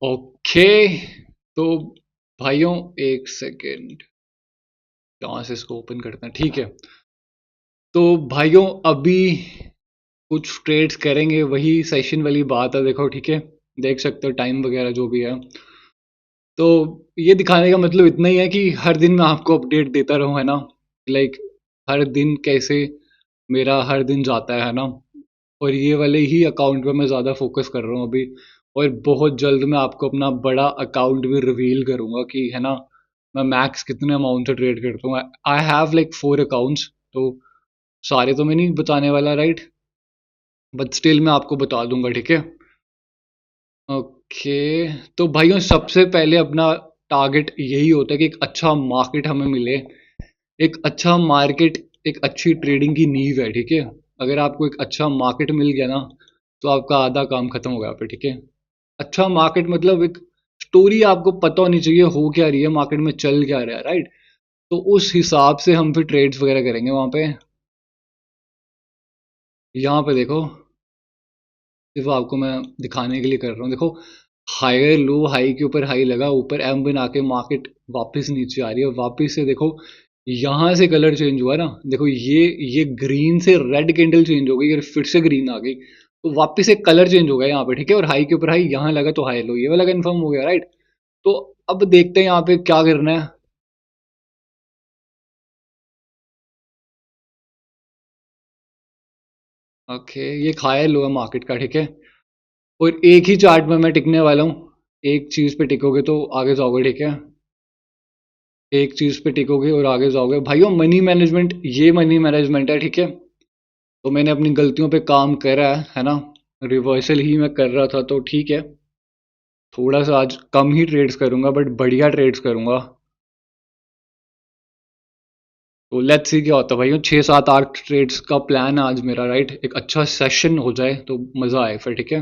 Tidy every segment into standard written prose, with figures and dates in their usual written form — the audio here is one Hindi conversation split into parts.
ओके। तो भाइयों, एक सेकेंड, कहाँ से इसको ओपन करते हैं? ठीक है। तो भाइयों, अभी कुछ ट्रेड्स करेंगे, वही सेशन वाली बात है। देखो, ठीक है, देख सकते हो टाइम वगैरह जो भी है। तो ये दिखाने का मतलब इतना ही है कि हर दिन मैं आपको अपडेट देता रहूं, है ना। लाइक हर दिन कैसे मेरा हर दिन जाता है ना। और ये वाले ही अकाउंट पे मैं ज़्यादा फोकस कर रहा हूँ अभी। और बहुत जल्द मैं आपको अपना बड़ा अकाउंट भी रिवील करूँगा कि, है ना, मैं मैक्स कितने अमाउंट से ट्रेड करता हूँ। आई हैव लाइक 4 अकाउंट्स, तो सारे तो मैं नहीं बताने वाला, राइट। बट स्टिल मैं आपको बता दूंगा, ठीक है। ओके। तो भाइयों, सबसे पहले अपना टारगेट यही होता है कि एक अच्छा मार्केट हमें मिले। एक अच्छा मार्केट एक अच्छी ट्रेडिंग की नींव है, ठीक है। अगर आपको एक अच्छा मार्केट मिल गया ना, तो आपका आधा काम खत्म हो गया पे, ठीक है। अच्छा मार्केट मतलब एक स्टोरी आपको पता होनी चाहिए, हो क्या रही है मार्केट में, चल क्या रहा है, राइट। तो उस हिसाब से हम फिर ट्रेड्स वगैरह करेंगे वहां पे। यहाँ पे देखो, सिर्फ आपको मैं दिखाने के लिए कर रहा हूँ। देखो, हायर लो, हाई के ऊपर हाई लगा, ऊपर एम बना के मार्केट वापस नीचे आ रही है। वापस से देखो, यहाँ से कलर चेंज हुआ ना। देखो, ये ग्रीन से रेड कैंडल चेंज हो गई और फिर से ग्रीन आ गई। तो वापस से कलर चेंज हो गया यहाँ पे, ठीक है। और हाई के ऊपर हाई यहाँ लगा, तो हाई लो ये वाला कंफर्म हो गया, राइट। तो अब देखते हैं यहाँ पे क्या करना है। ओके, ये हायर लो है मार्केट का, ठीक है। और एक ही चार्ट में मैं टिकने वाला हूँ। एक चीज पे टिकोगे तो आगे जाओगे, ठीक है। एक चीज पे टिकोगे और आगे जाओगे भाइयों। मनी मैनेजमेंट, ये मनी मैनेजमेंट है, ठीक है। तो मैंने अपनी गलतियों पे काम करा है ना। रिवर्सल ही मैं कर रहा था, तो ठीक है। थोड़ा सा आज कम ही ट्रेड्स करूंगा, बट बढ़िया ट्रेड्स करूंगा। तो लेट्स सी क्या होता है भाइयों। 6 7 8 ट्रेड्स का प्लान है आज मेरा, राइट। एक अच्छा सेशन हो जाए तो मजा आए फिर, ठीक है।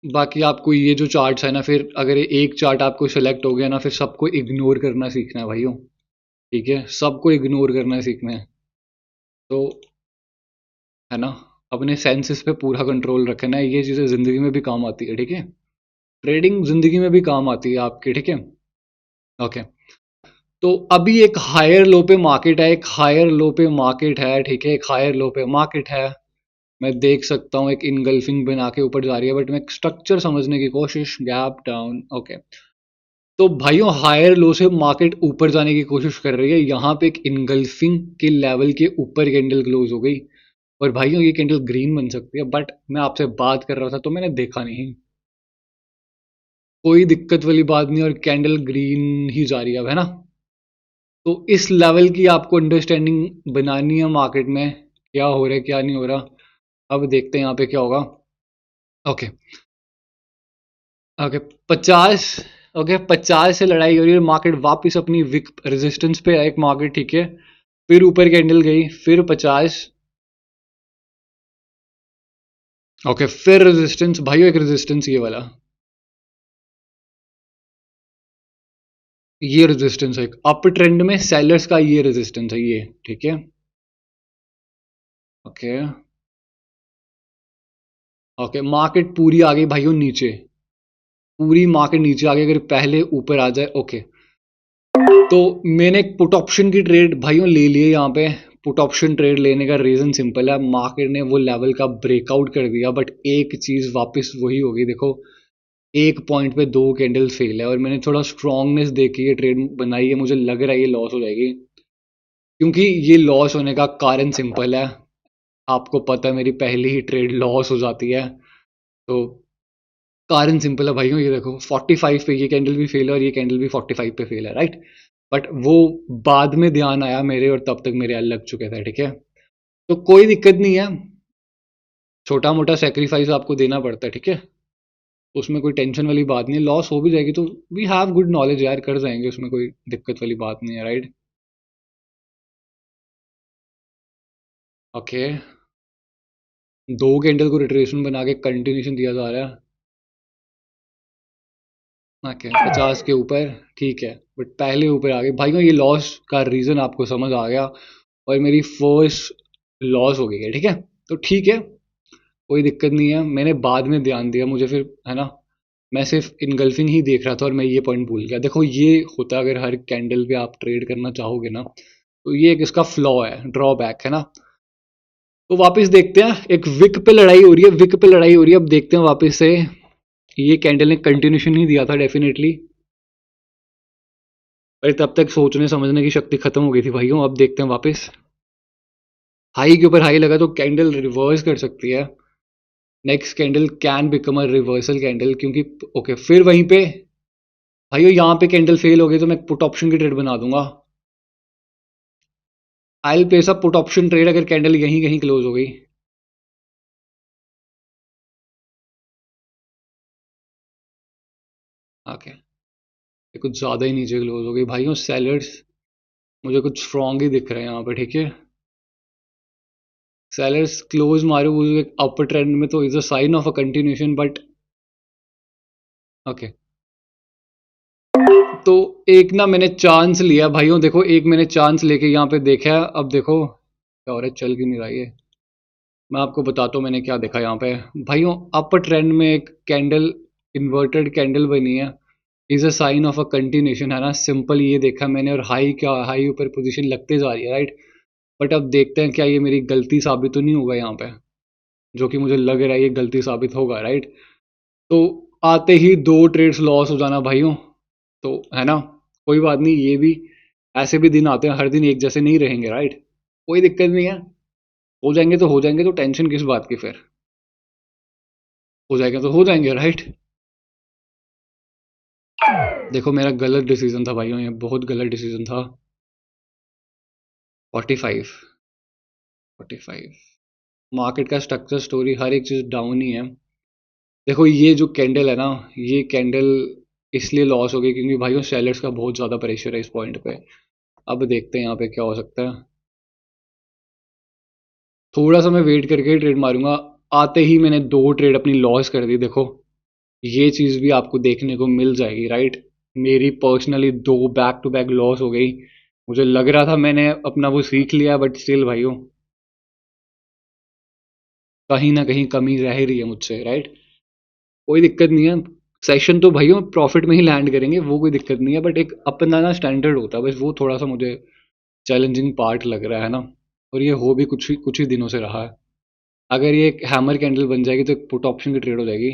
बाकी आपको ये जो चार्ट्स है ना, फिर अगर ये एक चार्ट आपको सेलेक्ट हो गया ना, फिर सबको इग्नोर करना सीखना है भाइयों। ठीक है, सबको इग्नोर करना सीखना है। तो, है ना, अपने सेंसेस पे पूरा कंट्रोल रखना है। ये चीज़ें ज़िंदगी में भी काम आती है, ठीक है। ट्रेडिंग ज़िंदगी में भी काम आती है आपके, ठीक है। ओके। तो अभी एक हायर लो पे मार्केट है, एक हायर लो पे मार्केट है, ठीक है। एक हायर लो पे मार्केट है। मैं देख सकता हूँ एक इनगल्फिंग बना के ऊपर जा रही है, बट मैं स्ट्रक्चर समझने की कोशिश, गैप डाउन, ओके। तो भाइयों, हायर लो से मार्केट ऊपर जाने की कोशिश कर रही है। यहाँ पे एक इनगल्फिंग के लेवल के ऊपर कैंडल क्लोज हो गई। और भाइयों, ये कैंडल ग्रीन बन सकती है, बट मैं आपसे बात कर रहा था तो मैंने देखा नहीं। कोई दिक्कत वाली बात नहीं, और कैंडल ग्रीन ही जा रही है अब, है ना। तो इस लेवल की आपको अंडरस्टैंडिंग बनानी है मार्केट में, क्या हो रहा है क्या नहीं हो रहा। अब देखते हैं यहाँ पे क्या होगा। ओके। ओके, 50। ओके, 50 से लड़ाई हो रही है, मार्केट वापस अपनी विक रेजिस्टेंस पे है एक मार्केट, ठीक है। फिर ऊपर कैंडल गई, फिर 50। ओके, फिर रेजिस्टेंस भाइयों, एक रेजिस्टेंस ये वाला, ये रेजिस्टेंस है एक अप ट्रेंड में सेलर्स का, ये रेजिस्टेंस है ये, ठीक है। ओके। ओके, मार्केट पूरी आ गई भाइयों नीचे। पूरी मार्केट नीचे आ गई, अगर पहले ऊपर आ जाए, ओके। तो मैंने एक पुट ऑप्शन की ट्रेड भाइयों ले लिए यहाँ पे। पुट ऑप्शन ट्रेड लेने का रीजन सिंपल है, मार्केट ने वो लेवल का ब्रेकआउट कर दिया, बट एक चीज वापस वही होगी। देखो, एक पॉइंट पे 2 कैंडल फेल है, और मैंने थोड़ा स्ट्रांगनेस देखी है, ट्रेड बनाई है, मुझे लग रहा है ये लॉस हो जाएगी। क्योंकि ये लॉस होने का कारण सिंपल है। आपको पता है मेरी पहली ही ट्रेड लॉस हो जाती है। तो कारण सिंपल है भाइयों, ये देखो 45 पे ये कैंडल भी फेल है, और ये कैंडल भी 45 पे फेल है, राइट। बट वो बाद में ध्यान आया मेरे, और तब तक मेरे अलग चुके थे, ठीक है। तो कोई दिक्कत नहीं है, छोटा मोटा सेक्रीफाइस आपको देना पड़ता है, ठीक है। उसमें कोई टेंशन वाली बात नहीं है, लॉस हो भी जाएगी तो वी हैव गुड नॉलेज यार, कर जाएंगे, उसमें कोई दिक्कत वाली बात नहीं है, राइट। ओके। 2 कैंडल को रिट्रेसमेंट बना के कंटिन्यूशन दिया जा रहा है। ओके, 50 के ऊपर, ठीक है। बट पहले ऊपर आ गए भाइयों, ये लॉस का रीज़न आपको समझ आ गया। और मेरी फर्स्ट लॉस हो गई है, ठीक है। तो ठीक है, कोई दिक्कत नहीं है, मैंने बाद में ध्यान दिया, मुझे फिर है ना, मैं सिर्फ इनगल्फिंग ही देख रहा था और मैं ये पॉइंट भूल गया। देखो ये होता है अगर हर कैंडल पे आप ट्रेड करना चाहोगे ना, तो ये एक इसका फ्लॉ है, ड्रॉबैक है ना। तो वापस देखते हैं, एक विक पे लड़ाई हो रही है, विक पे लड़ाई हो रही है, अब देखते हैं वापस से। ये कैंडल ने कंटिन्यूशन ही दिया था डेफिनेटली, पर तब तक सोचने समझने की शक्ति खत्म हो गई थी भाइयों। अब देखते हैं वापस, हाई के ऊपर हाई लगा तो कैंडल रिवर्स कर सकती है। Next candle can become a reversal candle, क्योंकि ओके फिर वहीं पे भाइयों यहाँ पे कैंडल फेल हो गई तो मैं पुट ऑप्शन की ट्रेड बना दूंगा। I will place a put option trade अगर कैंडल यहीं कहीं क्लोज हो गई। ओके, ये कुछ ज़्यादा ही नीचे क्लोज हो गई भाइयों। सेलर्स मुझे कुछ स्ट्रॉन्ग ही दिख रहे हैं यहाँ पे, ठीक है। सेलर्स क्लोज मारे हुए अपर ट्रेंड में तो is a sign of a continuation, but okay. तो एक ना मैंने चांस लिया भाइयों, देखो एक मैंने चांस लेके यहाँ पे देखा, अब देखो क्या हो रहा है, चल क्यों नहीं रहा ये। मैं आपको बताता हूँ मैंने क्या देखा यहाँ पे भाइयों। अपर ट्रेंड में एक कैंडल, इन्वर्टेड कैंडल बनी है, is a sign of a continuation, है ना, सिंपल ये देखा मैंने। और हाई क्या, हाई ऊपर पोजीशन लगते जा रही है, राइट। बट अब देखते हैं क्या ये मेरी गलती साबित तो नहीं होगा यहाँ पे, जो कि मुझे लग रहा है ये गलती साबित होगा, राइट। तो आते ही दो ट्रेड्स लॉस हो जाना भाइयों, तो है ना, कोई बात नहीं, ये भी ऐसे भी दिन आते हैं, हर दिन एक जैसे नहीं रहेंगे, राइट। कोई दिक्कत नहीं है, हो जाएंगे तो हो जाएंगे, तो टेंशन किस बात की फिर, हो जाएगा तो हो जाएंगे, राइट। देखो मेरा गलत डिसीजन था भाइयों, ये बहुत गलत डिसीजन था। 45, 45 मार्केट का स्ट्रक्चर स्टोरी, हर एक चीज़ डाउन ही है। देखो ये जो कैंडल है ना, ये कैंडल इसलिए लॉस हो गई क्योंकि भाइयों सेलर्स का बहुत ज़्यादा प्रेशर है इस पॉइंट पे। अब देखते हैं यहाँ पे क्या हो सकता है। थोड़ा सा मैं वेट करके ट्रेड मारूंगा। आते ही मैंने दो ट्रेड अपनी लॉस कर दी, देखो ये चीज़ भी आपको देखने को मिल जाएगी, राइट। मेरी पर्सनली दो बैक टू बैक लॉस हो गई। मुझे लग रहा था मैंने अपना वो सीख लिया, बट स्टिल भाइयों कहीं ना कहीं कमी रह ही रही है मुझसे, राइट। कोई दिक्कत नहीं है, सेशन तो भाइयों प्रॉफिट में ही लैंड करेंगे, वो कोई दिक्कत नहीं है, बट एक अपना ना स्टैंडर्ड होता है, बस वो थोड़ा सा मुझे चैलेंजिंग पार्ट लग रहा है ना। और ये हो भी कुछ ही दिनों से रहा है। अगर ये एक हैमर कैंडल बन जाएगी तो एक पुट ऑप्शन की ट्रेड हो जाएगी।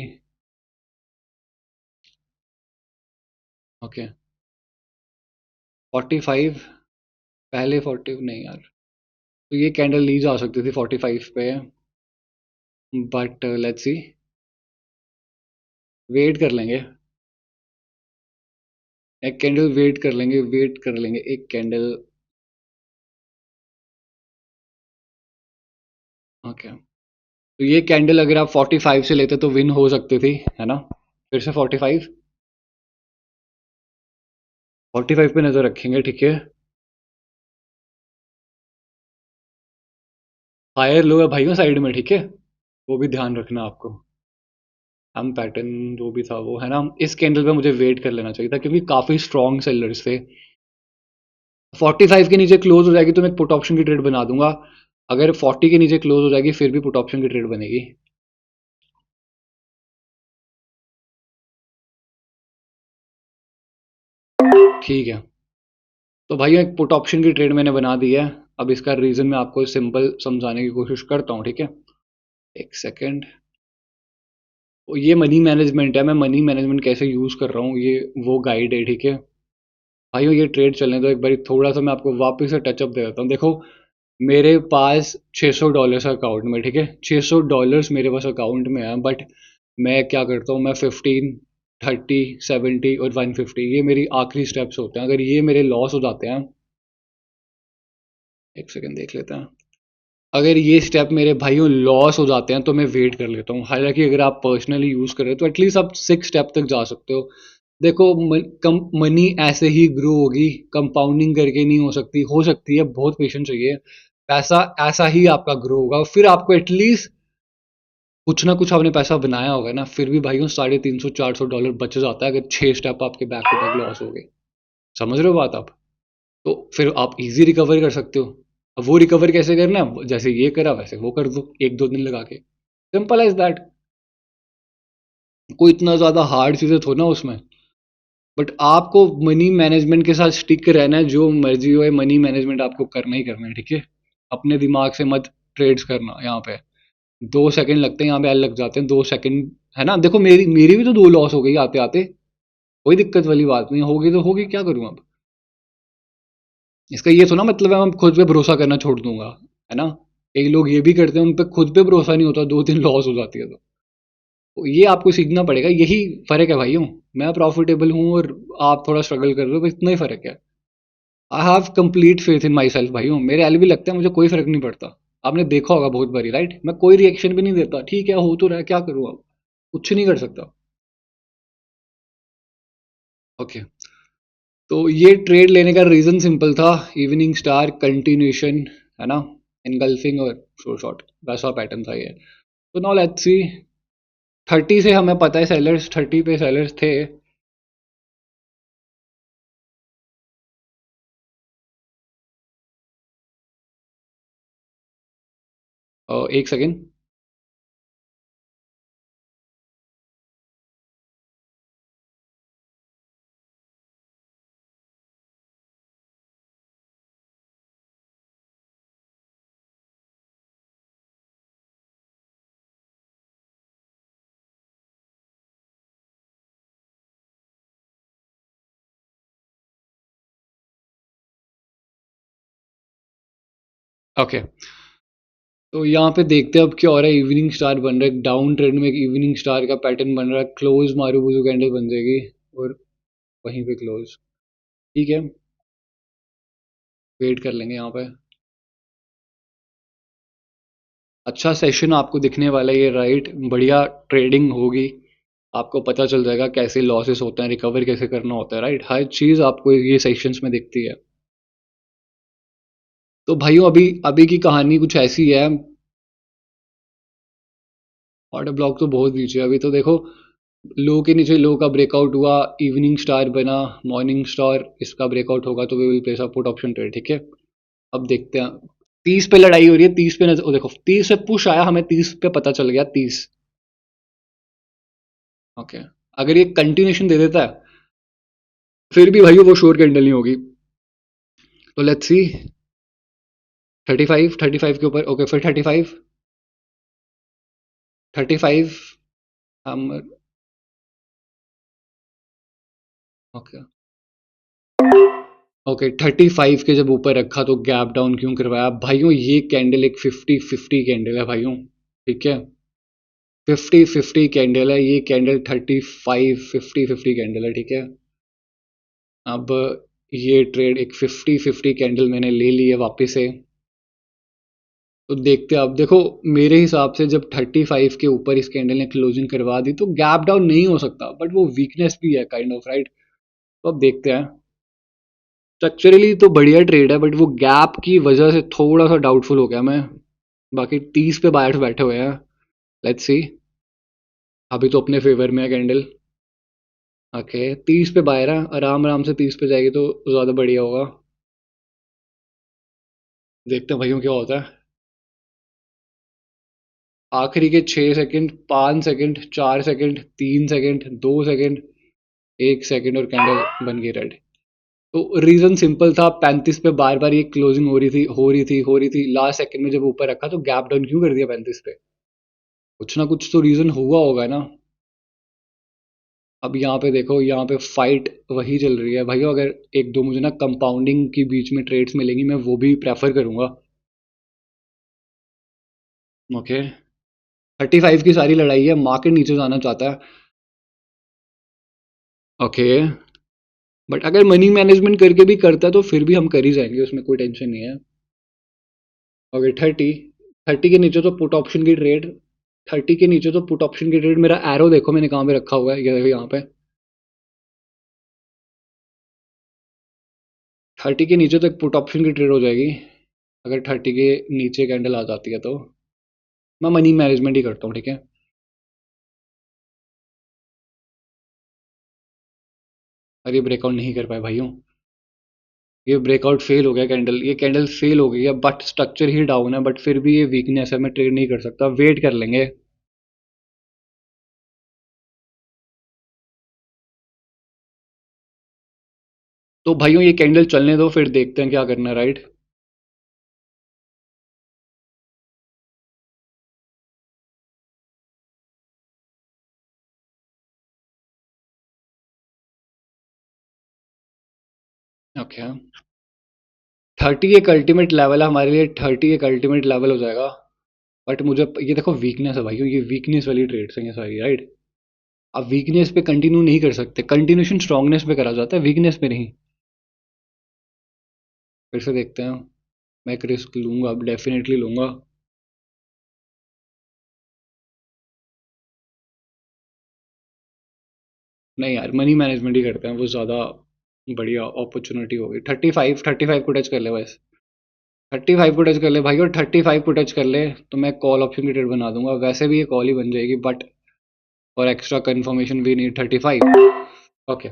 ओके, 45, पहले 40 नहीं यार, तो ये कैंडल ली जा सकती थी 45 पे, बट लेट्स सी, वेट कर लेंगे, एक कैंडल वेट कर लेंगे, वेट कर लेंगे एक कैंडल। ओके, तो ये कैंडल अगर आप 45 से लेते तो विन हो सकती थी, है ना। फिर से 45, 45 पे नजर रखेंगे, ठीक है। हायर लो है भाइयों साइड में, ठीक है, वो भी ध्यान रखना आपको। हम पैटर्न जो भी था वो, है ना, इस कैंडल पे मुझे वेट कर लेना चाहिए था क्योंकि काफी स्ट्रॉन्ग सेलर्स थे। 45 के नीचे क्लोज हो जाएगी तो मैं पुट ऑप्शन की ट्रेड बना दूंगा। अगर 40 के नीचे क्लोज हो जाएगी फिर भी पुट ऑप्शन की ट्रेड बनेगी। ठीक है, तो भाइयों एक पुट ऑप्शन की ट्रेड मैंने बना दी है। अब इसका रीजन मैं आपको सिंपल समझाने की कोशिश करता हूँ, ठीक है। एक सेकेंड, ये मनी मैनेजमेंट है, मैं मनी मैनेजमेंट कैसे यूज कर रहा हूँ ये वो गाइड है, ठीक है। भाइयों ये ट्रेड चलने दो, एक बार थोड़ा सा मैं आपको वापस से टचअप दे देता हूँ। देखो मेरे पास $600 अकाउंट में, ठीक है, $600 मेरे पास अकाउंट में है, बट मैं क्या करता हूँ, मैं 15, 30, 70 और 150 ये मेरी आखिरी स्टेप्स होते हैं। अगर ये मेरे लॉस हो जाते हैं, एक सेकेंड देख लेते हैं, अगर ये स्टेप मेरे भाइयों लॉस हो जाते हैं तो मैं वेट कर लेता हूँ। हालांकि अगर आप पर्सनली यूज़ कर रहे हो तो एटलीस्ट आप 6 स्टेप तक जा सकते हो। देखो मनी ऐसे ही ग्रो होगी, कंपाउंडिंग करके नहीं हो सकती है, बहुत पेशेंस चाहिए। पैसा ऐसा ही आपका ग्रो होगा, फिर आपको एटलीस्ट कुछ ना कुछ आपने पैसा बनाया होगा ना, फिर भी भाइयों $350-400 बच जाता है अगर 6 स्टेप आपके बैक टू बैक लॉस हो गए। समझ रहे हो बात आप। तो फिर आप इजी रिकवर कर सकते हो। अब वो रिकवर कैसे करना है, जैसे ये करा वैसे वो कर दो एक दो दिन लगा के, सिंपल एज दैट। कोई इतना ज़्यादा हार्ड चीज़ें थोड़ा ना उसमें। बट आपको मनी मैनेजमेंट के साथ स्टिक रहना है, जो मर्जी हो मनी मैनेजमेंट आपको करना ही करना है, ठीक है। अपने दिमाग से मत ट्रेड्स करना यहाँ पे। 2 सेकंड लगते हैं यहाँ पे, एल लग जाते हैं 2 सेकंड, है ना। देखो मेरी मेरी भी तो 2 लॉस हो गई आते आते, कोई दिक्कत वाली बात नहीं, होगी तो होगी, क्या करूँ अब। इसका ये तो ना मतलब है मैं खुद पे भरोसा करना छोड़ दूंगा, है ना। कई लोग ये भी करते हैं, उन पे खुद पे भरोसा नहीं होता, 2-3 लॉस हो जाती है तो ये आपको सीखना पड़ेगा। यही फर्क है भाइयों, मैं प्रॉफिटेबल हूँ और आप थोड़ा स्ट्रगल कर रहे हो, बस इतना ही फर्क है। I have complete faith in my self भाइयों, मेरे एल भी लगता है, मुझे कोई फर्क नहीं पड़ता। आपने देखा होगा बहुत बारी, राइट, मैं कोई रिएक्शन भी नहीं देता, ठीक है हो तो रहा है, क्या करूँ अब, कुछ नहीं कर सकता। ओके, तो ये ट्रेड लेने का रीजन सिंपल था, इवनिंग स्टार कंटिन्यूशन, है ना, इनगल्फिंग और शो शॉट, वैसा पैटर्न था ये। तो नाउ लेट्स सी, 30 से हमें पता है सेलर्स, 30 पे सेलर्स थे। एक सेकेंड, ओके। तो यहाँ पे देखते हैं अब क्या हो रहा है। इवनिंग स्टार बन रहा है, डाउन ट्रेंड में एक इवनिंग स्टार का पैटर्न बन रहा है, क्लोज मारूबुजू कैंडल बन जाएगी और वहीं पे क्लोज, ठीक है। वेट कर लेंगे यहाँ पे, अच्छा सेशन आपको दिखने वाला है ये, राइट, बढ़िया ट्रेडिंग होगी, आपको पता चल जाएगा कैसे लॉसेस होते हैं, रिकवर कैसे करना होता है, राइट, हर चीज़ आपको ये सेशंस में दिखती है। तो भाइयों अभी अभी की कहानी कुछ ऐसी है, ऑर्डर ब्लॉक तो बहुत नीचे है अभी, तो देखो लो के नीचे लो का ब्रेकआउट हुआ, इवनिंग स्टार बना, मॉर्निंग स्टार, इसका ब्रेकआउट होगा तो we will place a put option trade, ठीक है। अब देखते हैं, 30 पे लड़ाई हो रही है, 30 पे नजर, ओ देखो 30 से पुश आया, हमें 30 पे पता चल गया 30। ओके, अगर ये कंटिन्यूशन दे देता है फिर भी भाई वो श्योर कैंडल नहीं होगी। तो लेट्स सी, 35, 35 के ऊपर, ओके, फिर 35, 35 हम, ओके ओके, 35 के जब ऊपर रखा तो गैप डाउन क्यों करवाया भाइयों, ये कैंडल एक 50-50 कैंडल है भाइयों, ठीक है। 50-50 कैंडल है ये कैंडल, 35 50-50 कैंडल है, ठीक है। अब ये ट्रेड एक 50-50 कैंडल मैंने ले ली है वापस से। तो देखते हैं, अब देखो मेरे हिसाब से जब 35 के ऊपर इस कैंडल ने क्लोजिंग करवा दी तो गैप डाउन नहीं हो सकता, बट वो वीकनेस भी है काइंड ऑफ, राइट। तो अब देखते हैं, स्ट्रक्चरली तो बढ़िया ट्रेड है बट वो गैप की वजह से थोड़ा सा डाउटफुल हो गया मैं। बाकी 30 पे बायर्स बैठे हुए हैं, लेट्स सी, अभी तो अपने फेवर में है कैंडल। ओके, 30 पे बायर है, आराम आराम से 30 पे जाएगी तो ज़्यादा बढ़िया होगा। देखते हैं भाइयों क्या होता है। आखिरी के 6 second, 5 second, 4 second, 3 second, 2 second, 1 second और कैंडल बन गई रेड। तो रीजन सिंपल था, 35 पे बार बार ये क्लोजिंग हो रही थी, लास्ट सेकंड में जब ऊपर रखा तो गैप डाउन क्यों कर दिया 35 पे, कुछ ना कुछ तो रीजन हुआ होगा ना। अब यहाँ पे देखो, यहाँ पे फाइट वही चल रही है भाई, अगर एक दो मुझे ना कंपाउंडिंग के बीच में ट्रेड्स मिलेंगी मैं वो भी प्रेफर करूंगा। ओके, 35 की सारी लड़ाई है, मार्केट नीचे जाना चाहता है। ओके, बट अगर मनी मैनेजमेंट करके भी करता है तो फिर भी हम कर ही जाएंगे, उसमें कोई टेंशन नहीं है। ओके, 30 के नीचे तो पुट ऑप्शन की ट्रेड, 30 के नीचे तो पुट ऑप्शन की ट्रेड, मेरा एरो देखो मैंने कहाँ पे रखा हुआ है, ये देखो यहाँ पे, 30 के नीचे तो एक पुट ऑप्शन की ट्रेड हो जाएगी, अगर 30 के नीचे कैंडल आ जाती है तो। मैं मनी मैनेजमेंट ही करता हूँ, ठीक है। और ये ब्रेकआउट नहीं कर पाए भाइयों, ये ब्रेकआउट फेल हो गया कैंडल, ये कैंडल फेल हो गई है, बट स्ट्रक्चर ही डाउन है, बट फिर भी ये वीकनेस है, मैं ट्रेड नहीं कर सकता, वेट कर लेंगे। तो भाइयों ये कैंडल चलने दो, फिर देखते हैं क्या करना है, राइट। ओके, 30 एक अल्टीमेट लेवल है हमारे लिए, 30 एक अल्टीमेट लेवल हो जाएगा। बट मुझे ये देखो वीकनेस है भाइयों, ये वीकनेस वाली ट्रेड्स हैं ये सारी, राइट। आप वीकनेस पे कंटिन्यू नहीं कर सकते, कंटिन्यूशन स्ट्रांगनेस पे करा जाता है, वीकनेस पे नहीं। फिर से देखते हैं। मैं एक रिस्क लूंगा, अब डेफिनेटली लूंगा। नहीं यार, मनी मैनेजमेंट ही करते हैं, वो ज़्यादा बढ़िया अपॉर्चुनिटी होगी। 35, 35 को टच कर ले बस। 35 को टच कर ले भाई, और 35 को टच कर ले तो मैं कॉल ऑप्शन की ट्रेड बना दूंगा, वैसे भी ये कॉल ही बन जाएगी, but for extra confirmation we need 35। Okay,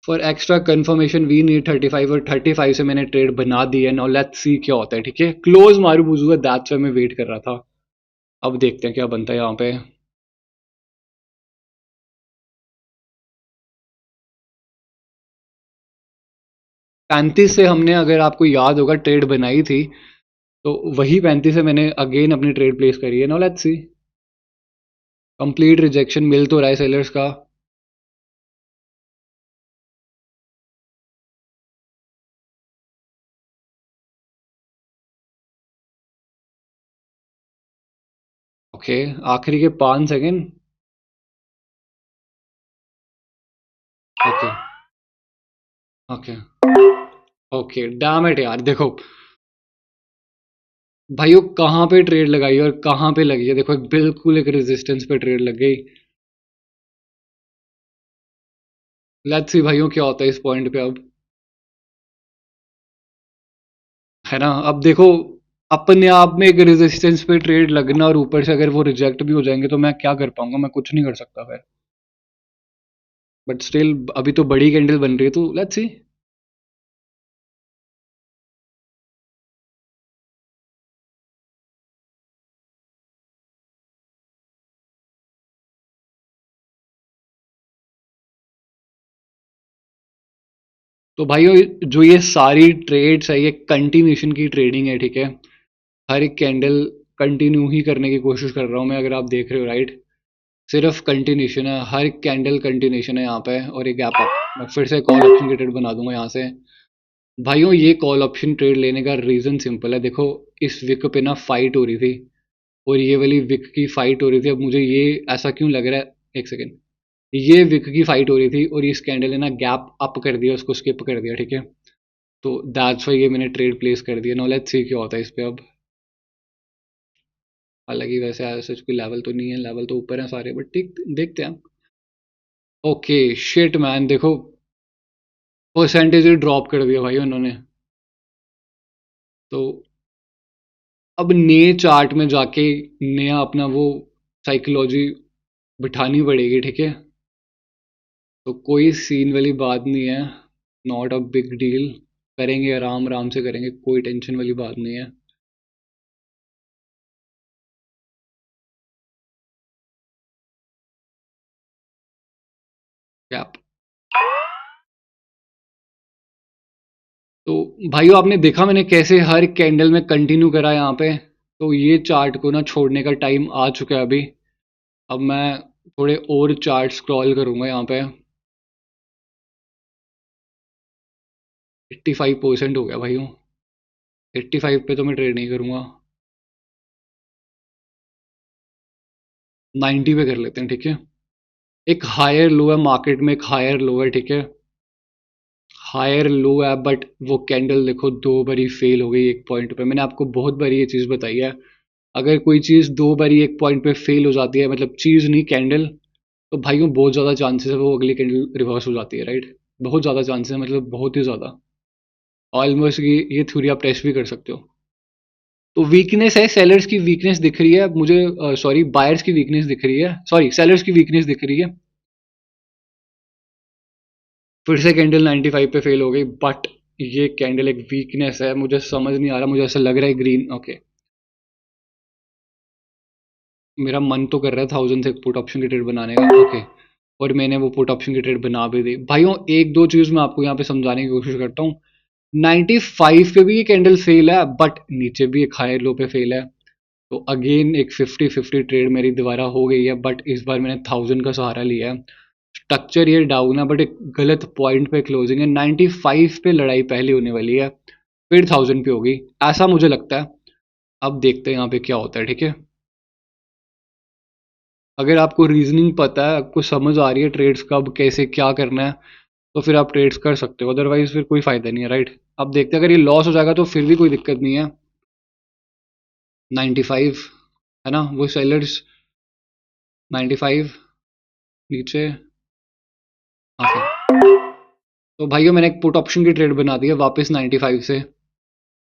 for extra confirmation we need 35, और 35 से मैंने ट्रेड बना दी है। नाउ लेट्स सी क्या होता है, ठीक है। क्लोज मारू बुझूंगा, दैट्स व्हाई मैं वेट कर रहा था। अब देखते हैं क्या बनता है यहाँ पे। 35 से हमने, अगर आपको याद होगा, ट्रेड बनाई थी, तो वही 35 से मैंने अगेन अपनी ट्रेड प्लेस करी है। Now let's see. Complete rejection मिल तो रहा है सेलर्स का। ओके, आखिरी के 5 second. Okay, okay, okay, damn it यार, देखो भाइयों कहाँ पे ट्रेड लगाई और कहाँ पे लगी है, देखो बिल्कुल एक रेजिस्टेंस पे ट्रेड लग गई। लेट्स सी भाइयों क्या होता है इस पॉइंट पे अब, है ना। अब देखो, अपने आप में एक रेजिस्टेंस पे ट्रेड लगना, और ऊपर से अगर वो रिजेक्ट भी हो जाएंगे तो मैं क्या कर पाऊंगा, मैं कुछ नहीं कर सकता फिर। बट स्टिल अभी तो बड़ी कैंडल बन रही है, तो लेट्स सी। तो भाइयों जो ये सारी ट्रेड्स है, ये कंटिन्यूशन की ट्रेडिंग है, ठीक है। हर एक कैंडल कंटिन्यू ही करने की कोशिश कर रहा हूँ मैं, अगर आप देख रहे हो, राइट। सिर्फ कंटिन्यूशन है, हर एक कैंडल कंटिन्यूशन है यहाँ पे, और एक गैप अप। मैं फिर से कॉल ऑप्शन की ट्रेड बना दूंगा यहाँ से। भाइयों ये कॉल ऑप्शन ट्रेड लेने का रीज़न सिंपल है, देखो इस विक पे ना फाइट हो रही थी, और ये वाली विक की फाइट हो रही थी। अब मुझे ये ऐसा क्यों लग रहा है, एक सेकेंड, ये विक की फाइट हो रही थी और इस कैंडल ने ना गैप अप कर दिया, उसको स्किप कर दिया, ठीक है। तो दैट्स वाई ये मैंने ट्रेड प्लेस कर दिया। नो लेट्स सी क्या होता है इस पे अब। हालांकि वैसे ऐसा कोई लेवल तो नहीं है, लेवल तो ऊपर है सारे, बट ठीक, देखते हैं। ओके, शिट मैन, देखो परसेंटेज ड्रॉप कर दिया भाई उन्होंने। तो अब नए चार्ट में जाके नया अपना वो साइकोलॉजी बिठानी पड़ेगी, ठीक है। तो कोई सीन वाली बात नहीं है, नॉट अ बिग डील। करेंगे, आराम आराम से करेंगे, कोई टेंशन वाली बात नहीं है। क्या, तो भाइयों आपने देखा मैंने कैसे हर कैंडल में कंटिन्यू करा यहाँ पे। तो ये चार्ट को ना छोड़ने का टाइम आ चुका है अभी। अब मैं थोड़े और चार्ट स्क्रॉल करूंगा यहाँ पे। 85% हो गया भाइयों, 85 पे तो मैं ट्रेड नहीं करूंगा। 90 पे कर लेते हैं, ठीक है। एक हायर लो है मार्केट में, एक हायर लो है, ठीक है। हायर लो है, बट वो कैंडल देखो 2 बारी फेल हो गई एक पॉइंट पे। मैंने आपको बहुत बारी ये चीज़ बताई है, अगर कोई चीज़ 2 बारी एक पॉइंट पे फेल हो जाती है, मतलब चीज़ नहीं कैंडल, तो भाइयों बहुत ज़्यादा चांसेस है वो अगली कैंडल रिवर्स हो जाती है, राइट। बहुत ज़्यादा चांसेस है, मतलब बहुत ही ज़्यादा। ऑलमोस्ट ये थ्योरी आप टेस्ट भी कर सकते हो। तो वीकनेस है, सेलर्स की वीकनेस दिख रही है मुझे, सॉरी बायर्स की वीकनेस दिख रही है, सॉरी सेलर्स की वीकनेस दिख रही है। फिर से कैंडल 95 पे फेल हो गई, बट ये कैंडल एक वीकनेस है, मुझे समझ नहीं आ रहा, मुझे ऐसा लग रहा है ग्रीन। ओके, मेरा मन तो कर रहा है 1000 से पुट ऑप्शन की ट्रेड बनाने का। ओके, और मैंने वो पुट ऑप्शन की ट्रेड बना भी दी भाइयों। एक दो चीज़ मैं आपको यहाँ पे समझाने की कोशिश करता हूँ। 95 पे भी ये कैंडल फेल है, बट नीचे भी एक हायर लो पे फेल है। तो अगेन एक 50-50 ट्रेड मेरी दोबारा हो गई है, बट इस बार मैंने 1000 का सहारा लिया है। स्ट्रक्चर ये डाउन है, बट एक गलत पॉइंट पे क्लोजिंग है। 95 पे लड़ाई पहली होने वाली है, फिर 1000 पे होगी, ऐसा मुझे लगता है। अब देखते हैं यहाँ पे क्या होता है, ठीक है। अगर आपको रीजनिंग पता है, आपको समझ आ रही है ट्रेड्स कब कैसे क्या करना है, तो फिर आप ट्रेड्स कर सकते हो, अदरवाइज फिर कोई फायदा नहीं है, राइट। अब देखते हैं, अगर ये लॉस हो जाएगा तो फिर भी कोई दिक्कत नहीं है। 95 है ना, वो सेलर्स 95 नीचे। ओके, तो भाइयों मैंने एक पुट ऑप्शन की ट्रेड बना दी है वापस 95 से,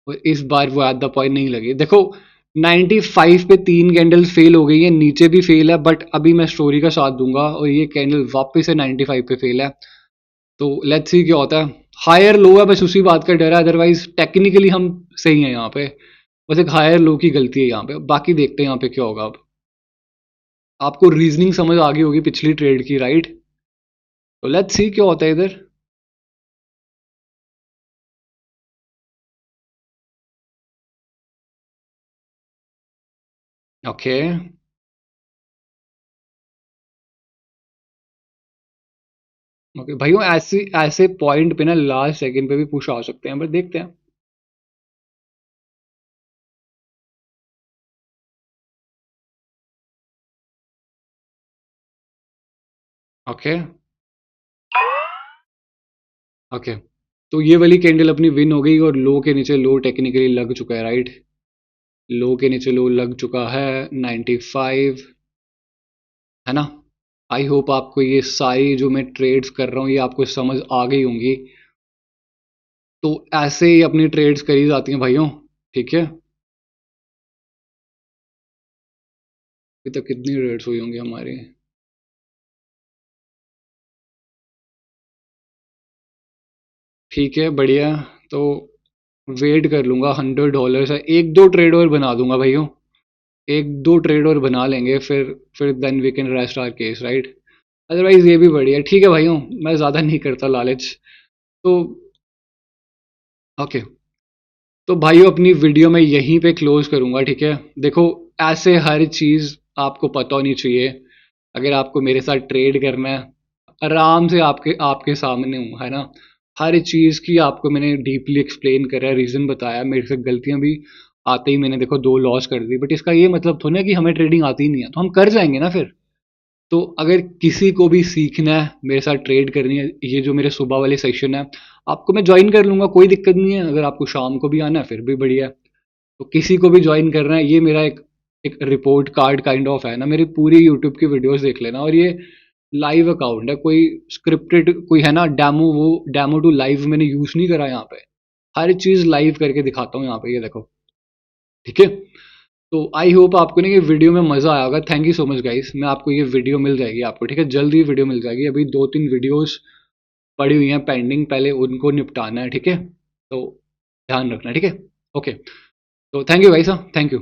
और इस बार वो एट द पॉइंट नहीं लगी। देखो 95 पे 3 कैंडल्स फेल हो गई है, नीचे भी फेल है, बट अभी मैं स्टोरी का साथ दूंगा और ये कैंडल वापस से 95 पे फेल है। तो लेट्स सी क्या होता है। हायर लो है, बस उसी बात का डर है, अदरवाइज टेक्निकली हम सही है यहाँ पे। बस एक हायर लो की गलती है यहाँ पे, बाकी देखते हैं यहाँ पे क्या होगा। अब आपको रीजनिंग समझ आ गई होगी पिछली ट्रेड की, राइट। तो लेट्स सी क्या होता है इधर। ओके ओके भाइयों, ऐसे ऐसे पॉइंट पे ना लास्ट सेकंड पे भी पुश आ सकते हैं, बट देखते हैं। ओके ओके, तो ये वाली कैंडल अपनी विन हो गई, और लो के नीचे लो टेक्निकली लग चुका है, राइट। लो के नीचे लो लग चुका है 95, है ना। आई होप आपको ये सारी जो मैं ट्रेड्स कर रहा हूँ ये आपको समझ आ गई होंगी। तो ऐसे ही अपनी ट्रेड्स करी जाती हैं भाइयों, ठीक है। अभी तक कितनी ट्रेड्स हुई होंगी हमारी। ठीक है, बढ़िया। तो वेट कर लूंगा, $100 है, एक दो ट्रेड और बना दूंगा भाइयों। एक दो ट्रेड और बना लेंगे, फिर then we can rest our case, right. Otherwise ये भी बढ़िया, ठीक है भाइयों। मैं ज़्यादा नहीं करता लालच। तो ओके, तो भाइयों अपनी वीडियो में यहीं पे क्लोज करूंगा, ठीक है। देखो, ऐसे हर चीज़ आपको पता होनी चाहिए। अगर आपको मेरे साथ ट्रेड करना है, आराम से आपके आपके सामने हूँ, है ना। हर चीज़ की आपको मैंने डीपली एक्सप्लेन करा है, रीज़न बताया। मेरे से गलतियाँ भी आते ही मैंने देखो दो लॉस कर दी, बट इसका ये मतलब थोड़ा ना कि हमें ट्रेडिंग आती ही नहीं है, तो हम कर जाएंगे ना फिर। तो अगर किसी को भी सीखना है, मेरे साथ ट्रेड करनी है, ये जो मेरे सुबह वाले सेशन है, आपको मैं ज्वाइन कर लूँगा, कोई दिक्कत नहीं है। अगर आपको शाम को भी आना है फिर भी बढ़िया है। तो किसी को भी ज्वाइन करना है, ये मेरा एक एक रिपोर्ट कार्ड काइंड ऑफ है ना। मेरी पूरी यूट्यूब की वीडियोस देख लेना, और ये लाइव अकाउंट है, कोई स्क्रिप्टेड कोई है ना डेमो, वो डेमो टू लाइव मैंने यूज़ नहीं करा यहाँ पे। हर चीज़ लाइव करके दिखाता हूँ यहाँ पे, ये देखो, ठीक है। तो आई होप आपको ना ये वीडियो में मज़ा आया होगा। Thank you so much guys. मैं आपको ये वीडियो मिल जाएगी आपको, ठीक है, जल्दी वीडियो मिल जाएगी। अभी दो तीन वीडियोस पड़ी हुई हैं पेंडिंग, पहले उनको निपटाना है, ठीक है। तो ध्यान रखना, ठीक है। ओके, तो थैंक यू गाइस, हाँ थैंक यू।